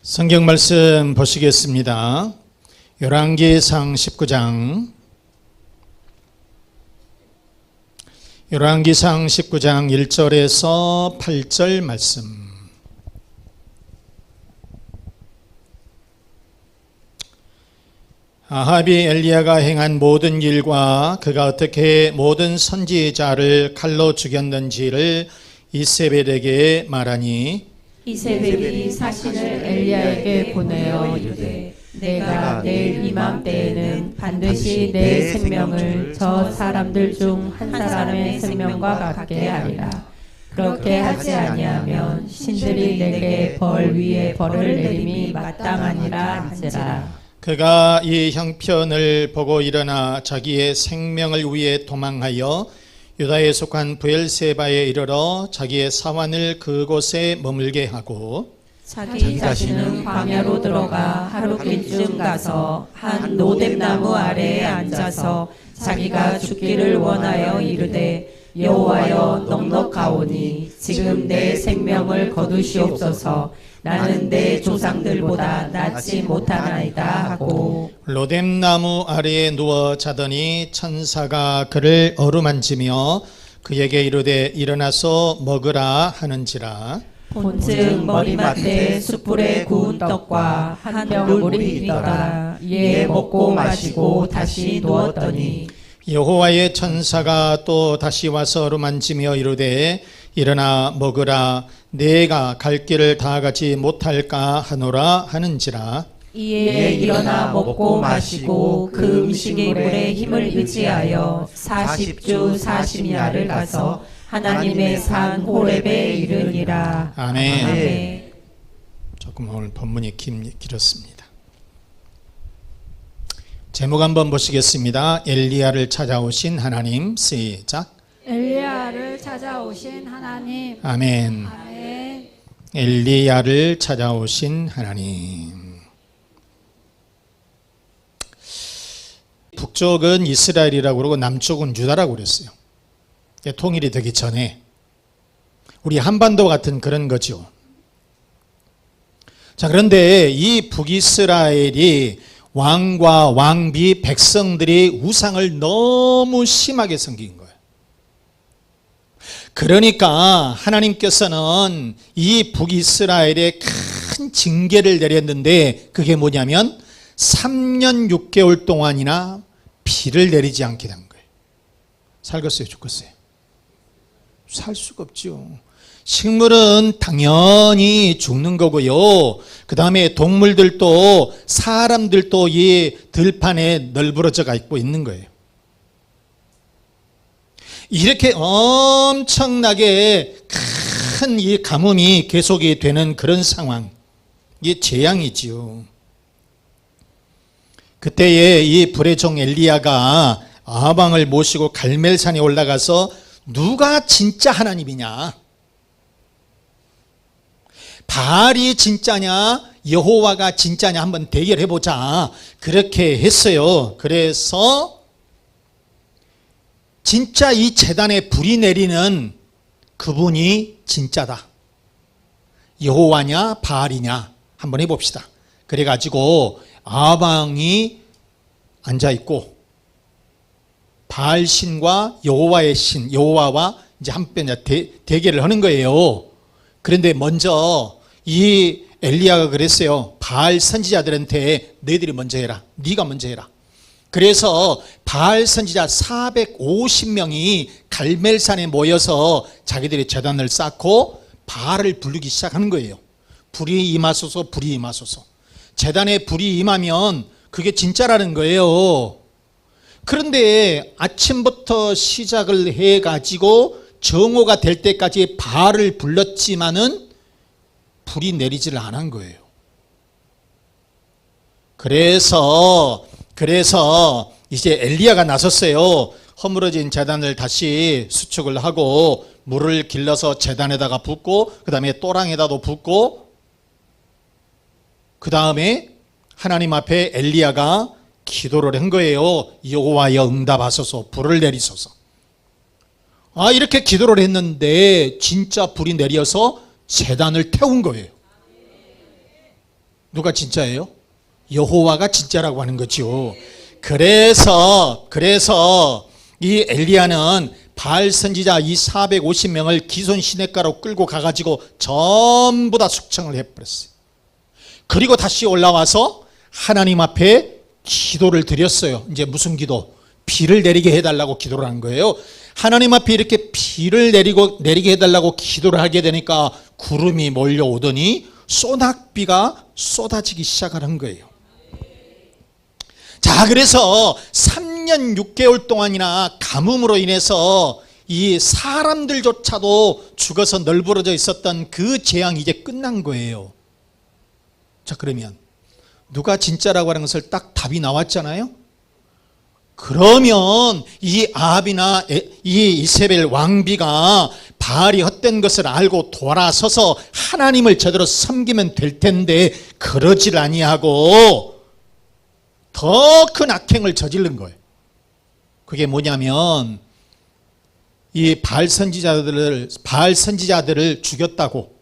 성경 말씀 보시겠습니다. 열왕기상 19장 1절에서 8절 말씀. 아합이 엘리야가 행한 모든 일과 그가 어떻게 모든 선지자를 칼로 죽였는지를 이세벨에게 말하니, 이세벨이 사신을 엘리야에게 보내어 이르되, 내가 내일 이맘때에는 반드시 내 생명을 저 사람들 중 한 사람의 생명과 같게 하리라. 그렇게 하지 아니하면 신들이 내게 벌 위에 벌을 내림이 마땅하니라 한지라. 그가 이 형편을 보고 일어나 자기의 생명을 위해 도망하여 유다에 속한 브엘세바에 이르러 자기의 사환을 그곳에 머물게 하고, 자기 자신은 광야로 들어가 하룻길쯤 가서 한 노뎀나무 아래에 앉아서 자기가 죽기를 원하여 이르되, 여호와여 넉넉하오니 지금 내 생명을 거두시옵소서. 나는 내 조상들보다 낫지 못하나이다 하고 로뎀나무 아래에 누워 자더니 천사가 그를 어루만지며 그에게 이르되 일어나서 먹으라 하는지라. 본즉 머리맡에 숯불에 구운 떡과 한 병 물이 있더라. 이에 먹고 마시고 다시 누웠더니 여호와의 천사가 또 다시 와서 어루만지며 이르되 일어나 먹으라, 내가 갈 길을 다 가지 못할까 하노라 하는지라. 이에 일어나 먹고 마시고 그 음식물에 힘을 의지하여 40주 40야를 가서 하나님의 산 호렙에 이르니라. 아멘. 아멘. 조금 오늘 본문이 길었습니다. 제목 한번 보시겠습니다. 엘리야를 찾아오신 하나님. 시작. 엘리야를 찾아오신 하나님. 아멘. 아멘. 엘리야를 찾아오신 하나님. 북쪽은 이스라엘이라고 그러고 남쪽은 유다라고 그랬어요. 통일이 되기 전에 우리 한반도 같은 그런 거죠. 자, 그런데 이 북이스라엘이 왕과 왕비 백성들이 우상을 너무 심하게 섬긴 거예요. 그러니까 하나님께서는 이 북이스라엘에 큰 징계를 내렸는데, 그게 뭐냐면 3년 6개월 동안이나 비를 내리지 않게 된 거예요. 살겠어요, 죽겠어요? 살 수가 없죠. 식물은 당연히 죽는 거고요. 그 다음에 동물들도 사람들도 이 들판에 널브러져 있고 있는 거예요. 이렇게 엄청나게 큰 이 가뭄이 계속이 되는 그런 상황, 이게 재앙이지요. 그때에 이 불의 종 엘리야가 아합왕을 모시고 갈멜산에 올라가서 누가 진짜 하나님이냐, 바알이 진짜냐 여호와가 진짜냐 한번 대결해보자, 그렇게 했어요. 그래서 진짜 이 제단에 불이 내리는 그분이 진짜다, 여호와냐 바알이냐 한번 해봅시다. 그래가지고 아합왕이 앉아있고 바알 신과 여호와의 신, 여호와와 이제 한편 대결을 하는 거예요. 그런데 먼저 이 엘리야가 그랬어요. 바알 선지자들한테 너희들이 먼저 해라, 네가 먼저 해라. 그래서 바알 선지자 450명이 갈멜산에 모여서 자기들의 제단을 쌓고 바알을 부르기 시작하는 거예요. 불이 임하소서, 불이 임하소서. 제단에 불이 임하면 그게 진짜라는 거예요. 그런데 아침부터 시작을 해가지고 정오가 될 때까지 바알을 불렀지만은 불이 내리지를 않은 거예요. 그래서 이제 엘리야가 나섰어요. 허물어진 제단을 다시 수축을 하고 물을 길러서 제단에다가 붓고 그 다음에 또랑에다도 붓고 그 다음에 하나님 앞에 엘리야가 기도를 한 거예요. 여호와여 응답하소서, 불을 내리소서. 이렇게 기도를 했는데 진짜 불이 내려서 제단을 태운 거예요. 누가 진짜예요? 여호와가 진짜라고 하는 거죠. 그래서 이 엘리야는 바알 선지자 이 450명을 기손 시냇가로 끌고 가가지고 전부 다 숙청을 해버렸어요. 그리고 다시 올라와서 하나님 앞에 기도를 드렸어요. 이제 무슨 기도? 비를 내리게 해달라고 기도를 한 거예요. 하나님 앞에 이렇게 비를 내리게 해달라고 기도를 하게 되니까 구름이 몰려오더니 소낙비가 쏟아지기 시작하는 거예요. 자, 그래서 3년 6개월 동안이나 가뭄으로 인해서 이 사람들조차도 죽어서 널브러져 있었던 그 재앙이 이제 끝난 거예요. 자, 그러면 누가 진짜라고 하는 것을 딱 답이 나왔잖아요. 그러면 이 아합이나 이 이세벨 왕비가 바알이 헛된 것을 알고 돌아서서 하나님을 제대로 섬기면 될 텐데 그러질 아니하고 더 큰 악행을 저지른 거예요. 그게 뭐냐면 이 바알 선지자들을 죽였다고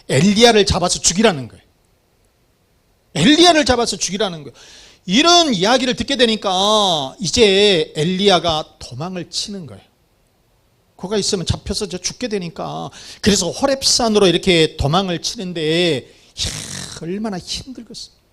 엘리야를 잡아서 죽이라는 거예요. 엘리야를 잡아서 죽이라는 거예요. 이런 이야기를 듣게 되니까 이제 엘리야가 도망을 치는 거예요. 거기가 있으면 잡혀서 죽게 되니까. 그래서 호렙산으로 이렇게 도망을 치는데 얼마나 힘들겠습니까?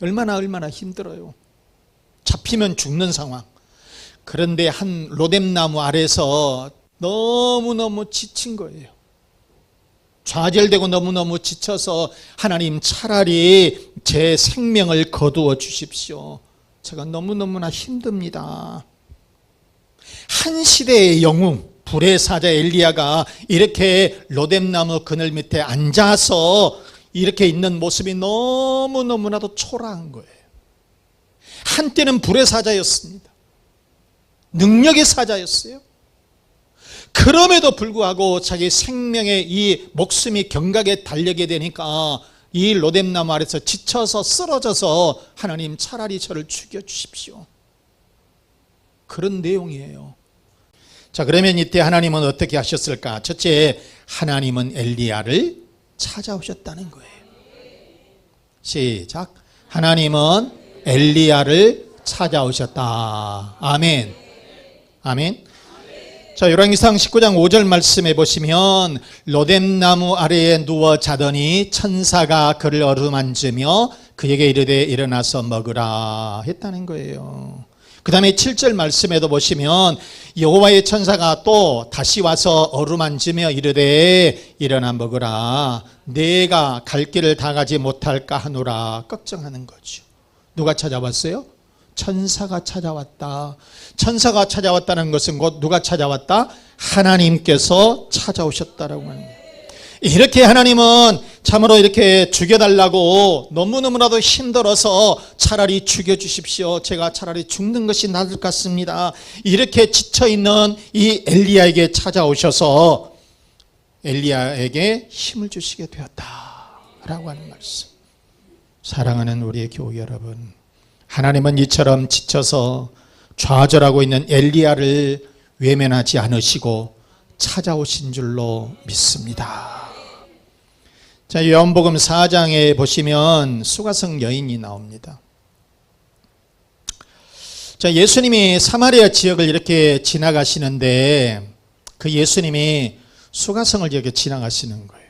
얼마나 힘들어요. 잡히면 죽는 상황. 그런데 한 로뎀나무 아래서 너무너무 지친 거예요. 좌절되고 너무너무 지쳐서 하나님 차라리 제 생명을 거두어 주십시오. 제가 너무너무나 힘듭니다. 한 시대의 영웅 불의 사자 엘리야가 이렇게 로뎀나무 그늘 밑에 앉아서 이렇게 있는 모습이 너무너무나도 초라한 거예요. 한때는 불의 사자였습니다. 능력의 사자였어요. 그럼에도 불구하고 자기 생명의 이 목숨이 경각에 달리게 되니까 이 로뎀나무 아래서 지쳐서 쓰러져서 하나님 차라리 저를 죽여주십시오. 그런 내용이에요. 자, 그러면 이때 하나님은 어떻게 하셨을까? 첫째, 하나님은 엘리야를 찾아오셨다는 거예요. 시작. 하나님은 엘리야를 찾아오셨다. 아멘. 아멘. 자, 열왕기상 19장 5절 말씀해 보시면 로뎀나무 아래에 누워 자더니 천사가 그를 어루만지며 그에게 이르되 일어나서 먹으라 했다는 거예요. 그 다음에 7절 말씀에도 보시면 여호와의 천사가 또 다시 와서 어루만지며 이르되 일어나 먹으라. 내가 갈 길을 다 가지 못할까 하노라. 걱정하는 거죠. 누가 찾아왔어요? 천사가 찾아왔다. 천사가 찾아왔다는 것은 곧 누가 찾아왔다? 하나님께서 찾아오셨다라고 하는 거예요. 이렇게 하나님은 참으로 이렇게 죽여달라고 너무너무나도 힘들어서 차라리 죽여주십시오. 제가 차라리 죽는 것이 나을 것 같습니다. 이렇게 지쳐있는 이 엘리야에게 찾아오셔서 엘리야에게 힘을 주시게 되었다라고 하는 말씀. 사랑하는 우리의 교회 여러분, 하나님은 이처럼 지쳐서 좌절하고 있는 엘리야를 외면하지 않으시고 찾아오신 줄로 믿습니다. 자, 요한복음 4장에 보시면 수가성 여인이 나옵니다. 자, 예수님이 사마리아 지역을 이렇게 지나가시는데 그 예수님이 수가성을 이렇게 지나가시는 거예요.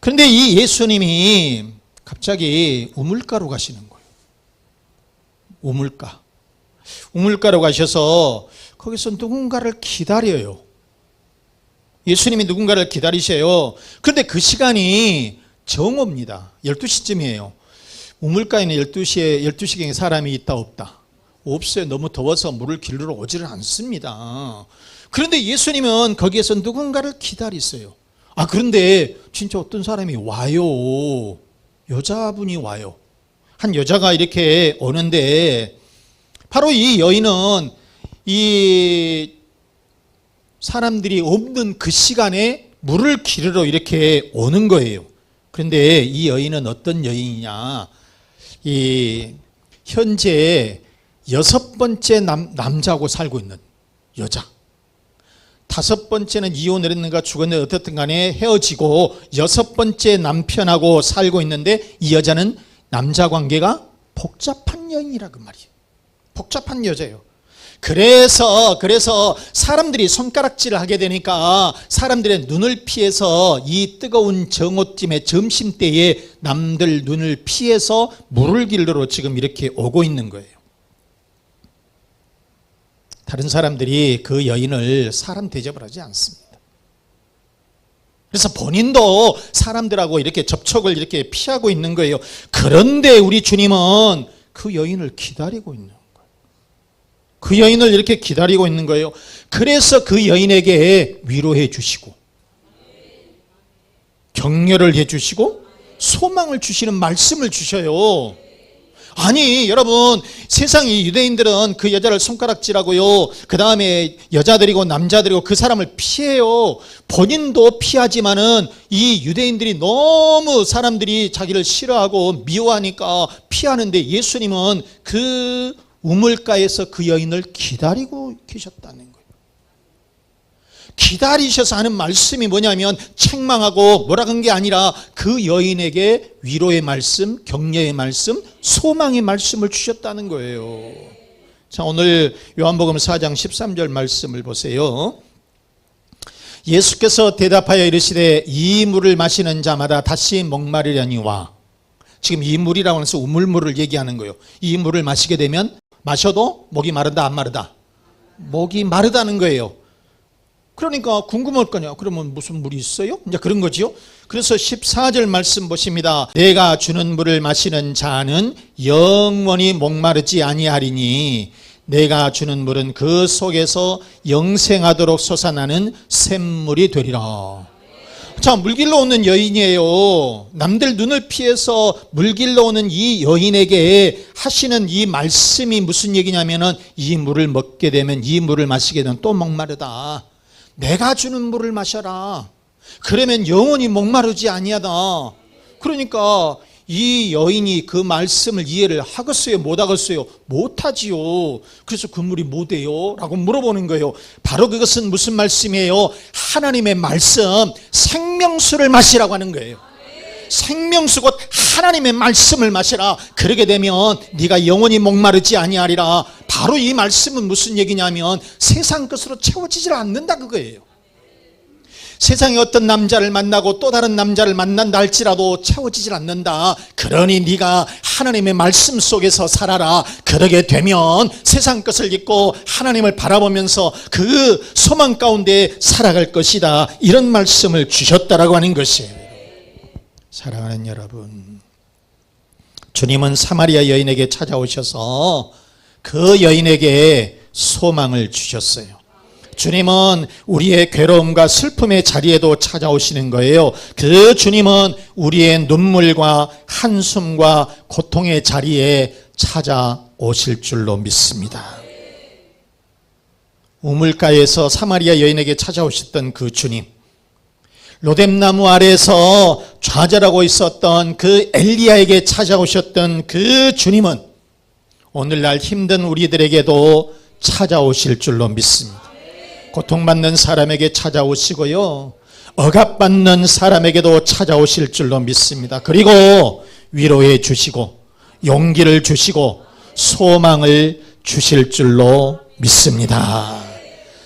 그런데 이 예수님이 갑자기 우물가로 가시는 거예요. 우물가로 가셔서 거기서 누군가를 기다려요. 예수님이 누군가를 기다리셔요. 그런데 그 시간이 정오입니다. 12시쯤이에요. 우물가에는 12시경에 사람이 있다 없다? 없어요. 너무 더워서 물을 길러 오지를 않습니다. 그런데 예수님은 거기에서 누군가를 기다리세요. 그런데 진짜 어떤 사람이 와요. 여자분이 와요. 한 여자가 이렇게 오는데 바로 이 여인은 이 사람들이 없는 그 시간에 물을 기르러 이렇게 오는 거예요. 그런데 이 여인은 어떤 여인이냐? 이 현재 6번째 남자하고 살고 있는 여자. 다섯 번째는 이혼을 했는가 죽었는가 어떻든 간에 헤어지고 여섯 번째 남편하고 살고 있는데 이 여자는 남자 관계가 복잡한 여인이라 그 말이에요. 복잡한 여자예요. 그래서 사람들이 손가락질을 하게 되니까 사람들의 눈을 피해서 이 뜨거운 정오쯤에 점심때에 남들 눈을 피해서 물을 길러 지금 이렇게 오고 있는 거예요. 다른 사람들이 그 여인을 사람 대접을 하지 않습니다. 그래서 본인도 사람들하고 이렇게 접촉을 이렇게 피하고 있는 거예요. 그런데 우리 주님은 그 여인을 기다리고 있는 거예요. 그 여인을 이렇게 기다리고 있는 거예요. 그래서 그 여인에게 위로해 주시고 격려를 해 주시고 소망을 주시는 말씀을 주셔요. 아니 여러분, 세상 이 유대인들은 그 여자를 손가락질하고요, 그 다음에 여자들이고 남자들이고 그 사람을 피해요. 본인도 피하지만은 이 유대인들이 너무 사람들이 자기를 싫어하고 미워하니까 피하는데 예수님은 그 우물가에서 그 여인을 기다리고 계셨다는 거예요. 기다리셔서 하는 말씀이 뭐냐면 책망하고 뭐라 한 게 아니라 그 여인에게 위로의 말씀, 격려의 말씀, 소망의 말씀을 주셨다는 거예요. 자, 오늘 요한복음 4장 13절 말씀을 보세요. 예수께서 대답하여 이르시되 이 물을 마시는 자마다 다시 목마르려니와, 지금 이 물이라고 해서 우물물을 얘기하는 거예요. 이 물을 마시게 되면 마셔도 목이 마르다 안 마르다? 목이 마르다는 거예요. 그러니까 궁금할 거냐? 그러면 무슨 물이 있어요? 이제 그런 거지요. 그래서 14절 말씀 보십니다. 내가 주는 물을 마시는 자는 영원히 목마르지 아니하리니 내가 주는 물은 그 속에서 영생하도록 솟아나는 샘물이 되리라. 자, 물길로 오는 여인이에요. 남들 눈을 피해서 물길로 오는 이 여인에게 하시는 이 말씀이 무슨 얘기냐면은 이 물을 먹게 되면, 이 물을 마시게 되면 또 목마르다. 내가 주는 물을 마셔라. 그러면 영원히 목마르지 아니하다. 그러니까 이 여인이 그 말씀을 이해를 하겠어요? 못 하겠어요? 못하지요. 그래서 그 물이 뭐대요? 라고 물어보는 거예요. 바로 그것은 무슨 말씀이에요? 하나님의 말씀, 생명수를 마시라고 하는 거예요. 생명수 곧 하나님의 말씀을 마시라. 그러게 되면 네가 영원히 목마르지 아니하리라. 바로 이 말씀은 무슨 얘기냐면 세상 것으로 채워지질 않는다 그거예요. 세상에 어떤 남자를 만나고 또 다른 남자를 만난다 할지라도 채워지질 않는다. 그러니 네가 하나님의 말씀 속에서 살아라. 그러게 되면 세상 것을 잊고 하나님을 바라보면서 그 소망 가운데 살아갈 것이다. 이런 말씀을 주셨다라고 하는 것이에요. 사랑하는 여러분, 주님은 사마리아 여인에게 찾아오셔서 그 여인에게 소망을 주셨어요. 주님은 우리의 괴로움과 슬픔의 자리에도 찾아오시는 거예요. 그 주님은 우리의 눈물과 한숨과 고통의 자리에 찾아오실 줄로 믿습니다. 우물가에서 사마리아 여인에게 찾아오셨던 그 주님, 로뎀나무 아래에서 좌절하고 있었던 그 엘리야에게 찾아오셨던 그 주님은 오늘날 힘든 우리들에게도 찾아오실 줄로 믿습니다. 고통받는 사람에게 찾아오시고요, 억압받는 사람에게도 찾아오실 줄로 믿습니다. 그리고 위로해 주시고 용기를 주시고 소망을 주실 줄로 믿습니다.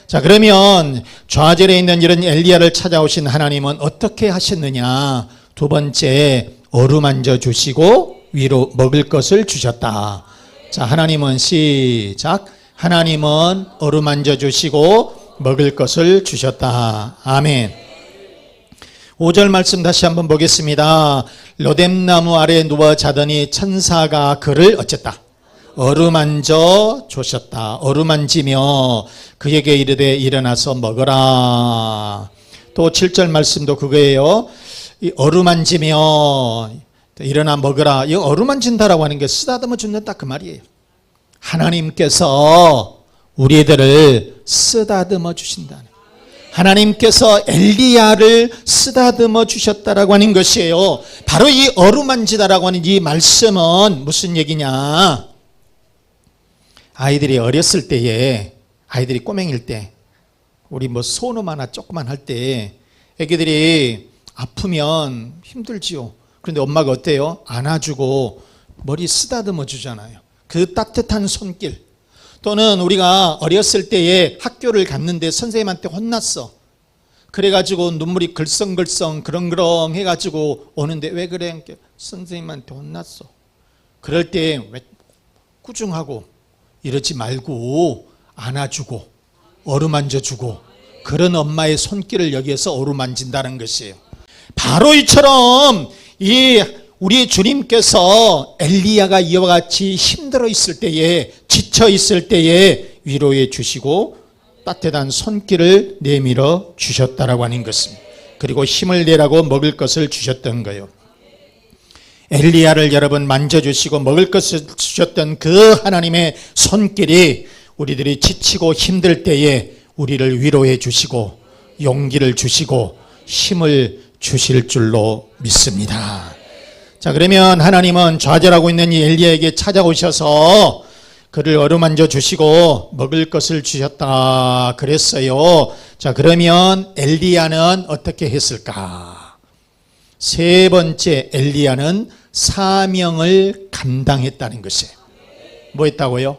자, 그러면 좌절에 있는 이런 엘리야를 찾아오신 하나님은 어떻게 하셨느냐? 두 번째, 어루만져 주시고 위로 먹을 것을 주셨다. 자, 하나님은 시작. 하나님은 어루만져 주시고 먹을 것을 주셨다. 아멘. 5절 말씀 다시 한번 보겠습니다. 로뎀나무 아래 누워 자더니 천사가 그를 어쨌다? 어루만져 주셨다. 어루만지며 그에게 이르되 일어나서 먹어라. 또 7절 말씀도 그거예요. 이 어루만지며 일어나 먹어라. 이 어루만진다라고 하는 게 쓰다듬어 준다 그 말이에요. 하나님께서 우리들을 쓰다듬어 주신다는, 하나님께서 엘리야를 쓰다듬어 주셨다라고 하는 것이에요. 바로 이 어루만지다라고 하는 이 말씀은 무슨 우리 뭐 소놈 하나 조그만 할 때 애기들이 아프면 힘들지요. 그런데 엄마가 어때요? 안아주고 머리 쓰다듬어 주잖아요. 그 따뜻한 손길. 또는 우리가 어렸을 때에 학교를 갔는데 선생님한테 혼났어. 그래가지고 눈물이 글썽글썽 그렁그렁 해가지고 오는데 왜 그래? 선생님한테 혼났어. 그럴 때 왜 꾸중하고 이러지 말고 안아주고 어루만져주고 그런 엄마의 손길을 여기에서 어루만진다는 것이에요. 바로 이처럼 우리 주님께서 엘리야가 이와 같이 힘들어 있을 때에 지쳐 있을 때에 위로해 주시고 따뜻한 손길을 내밀어 주셨다라고 하는 것입니다. 그리고 힘을 내라고 먹을 것을 주셨던 거예요. 엘리야를 여러분 만져주시고 먹을 것을 주셨던 그 하나님의 손길이 우리들이 지치고 힘들 때에 우리를 위로해 주시고 용기를 주시고 힘을 주실 줄로 믿습니다. 자, 그러면 하나님은 좌절하고 있는 이 엘리야에게 찾아오셔서 그를 어루만져 주시고 먹을 것을 주셨다 그랬어요. 자, 그러면 엘리야는 어떻게 했을까? 세 번째, 엘리야는 사명을 감당했다는 것이에요. 뭐 했다고요?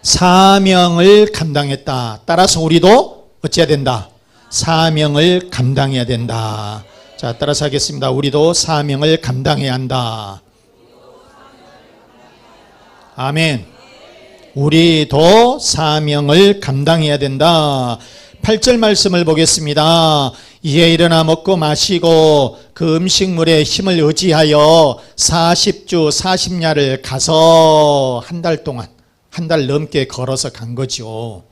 사명을 감당했다. 따라서 우리도 어찌해야 된다? 사명을 감당해야 된다. 자, 따라서 하겠습니다. 우리도 사명을 감당해야 한다. 아멘. 우리도 사명을 감당해야 된다. 8절 말씀을 보겠습니다. 이에 일어나 먹고 마시고 그 음식물에 힘을 의지하여 40주 40야를 가서 한 달 동안, 한 달 넘게 걸어서 간 거죠.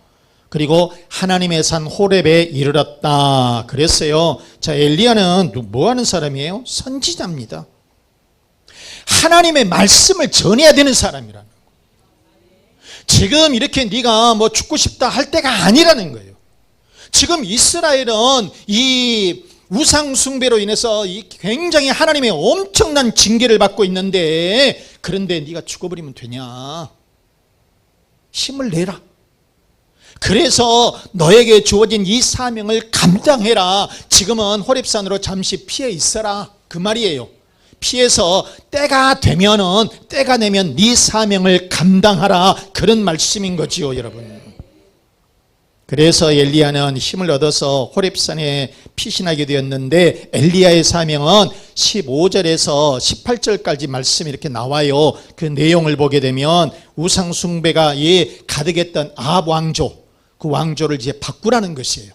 그리고 하나님의 산 호렙에 이르렀다 그랬어요. 자, 엘리야는 뭐 하는 사람이에요? 선지자입니다. 하나님의 말씀을 전해야 되는 사람이라는 거예요. 지금 이렇게 네가 뭐 죽고 싶다 할 때가 아니라는 거예요. 지금 이스라엘은 이 우상 숭배로 인해서 굉장히 하나님의 엄청난 징계를 받고 있는데, 그런데 네가 죽어버리면 되냐? 힘을 내라. 그래서 너에게 주어진 이 사명을 감당해라. 지금은 호렙산으로 잠시 피해 있어라, 그 말이에요. 피해서 때가 되면은, 때가 되면 네 사명을 감당하라, 그런 말씀인 거지요, 여러분. 그래서 엘리야는 힘을 얻어서 호렙산에 피신하게 되었는데, 엘리야의 사명은 15절에서 18절까지 말씀이 이렇게 나와요. 그 내용을 보게 되면 우상 숭배가 가득했던 아합 왕조, 그 왕조를 이제 바꾸라는 것이에요.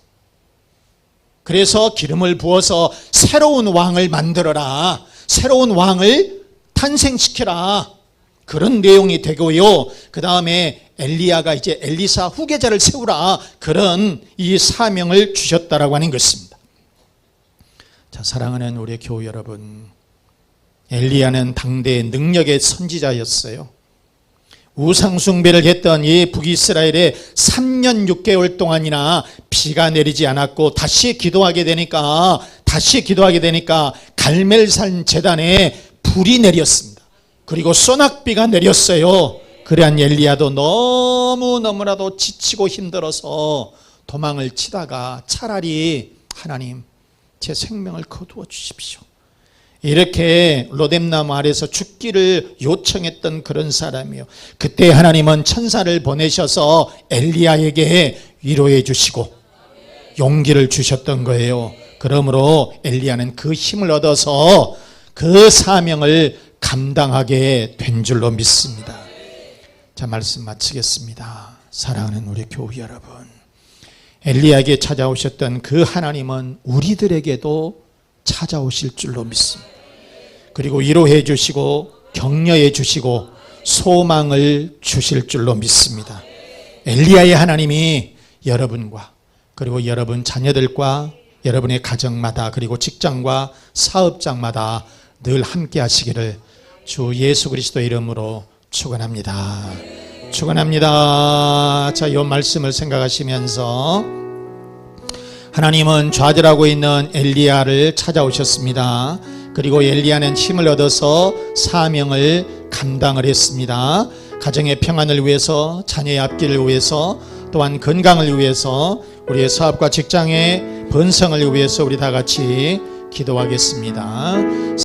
그래서 기름을 부어서 새로운 왕을 만들어라, 새로운 왕을 탄생시켜라, 그런 내용이 되고요. 그 다음에 엘리야가 이제 엘리사 후계자를 세우라, 그런 이 사명을 주셨다라고 하는 것입니다. 자, 사랑하는 우리 교우 여러분, 엘리야는 당대의 능력의 선지자였어요. 우상 숭배를 했던 이 북이스라엘에 3년 6개월 동안이나 비가 내리지 않았고, 다시 기도하게 되니까 갈멜산 제단에 불이 내렸습니다. 그리고 소낙비가 내렸어요. 그러한 엘리야도 너무나도 지치고 힘들어서 도망을 치다가 차라리 하나님, 제 생명을 거두어 주십시오, 이렇게 로뎀나무 아래서 죽기를 요청했던 그런 사람이요. 그때 하나님은 천사를 보내셔서 엘리야에게 위로해 주시고 용기를 주셨던 거예요. 그러므로 엘리야는 그 힘을 얻어서 그 사명을 감당하게 된 줄로 믿습니다. 자, 말씀 마치겠습니다. 사랑하는 우리 교우 여러분, 엘리야에게 찾아오셨던 그 하나님은 우리들에게도 찾아오실 줄로 믿습니다. 그리고 위로해 주시고 격려해 주시고 소망을 주실 줄로 믿습니다. 엘리야의 하나님이 여러분과, 그리고 여러분 자녀들과, 여러분의 가정마다, 그리고 직장과 사업장마다 늘 함께 하시기를 주 예수 그리스도의 이름으로 축원합니다. 축원합니다. 자, 이 말씀을 생각하시면서, 하나님은 좌절하고 있는 엘리야를 찾아오셨습니다. 그리고 엘리야는 힘을 얻어서 사명을 감당을 했습니다. 가정의 평안을 위해서, 자녀의 앞길을 위해서, 또한 건강을 위해서 우리의 사업과 직장의 번성을 위해서 우리 다 같이 기도하겠습니다.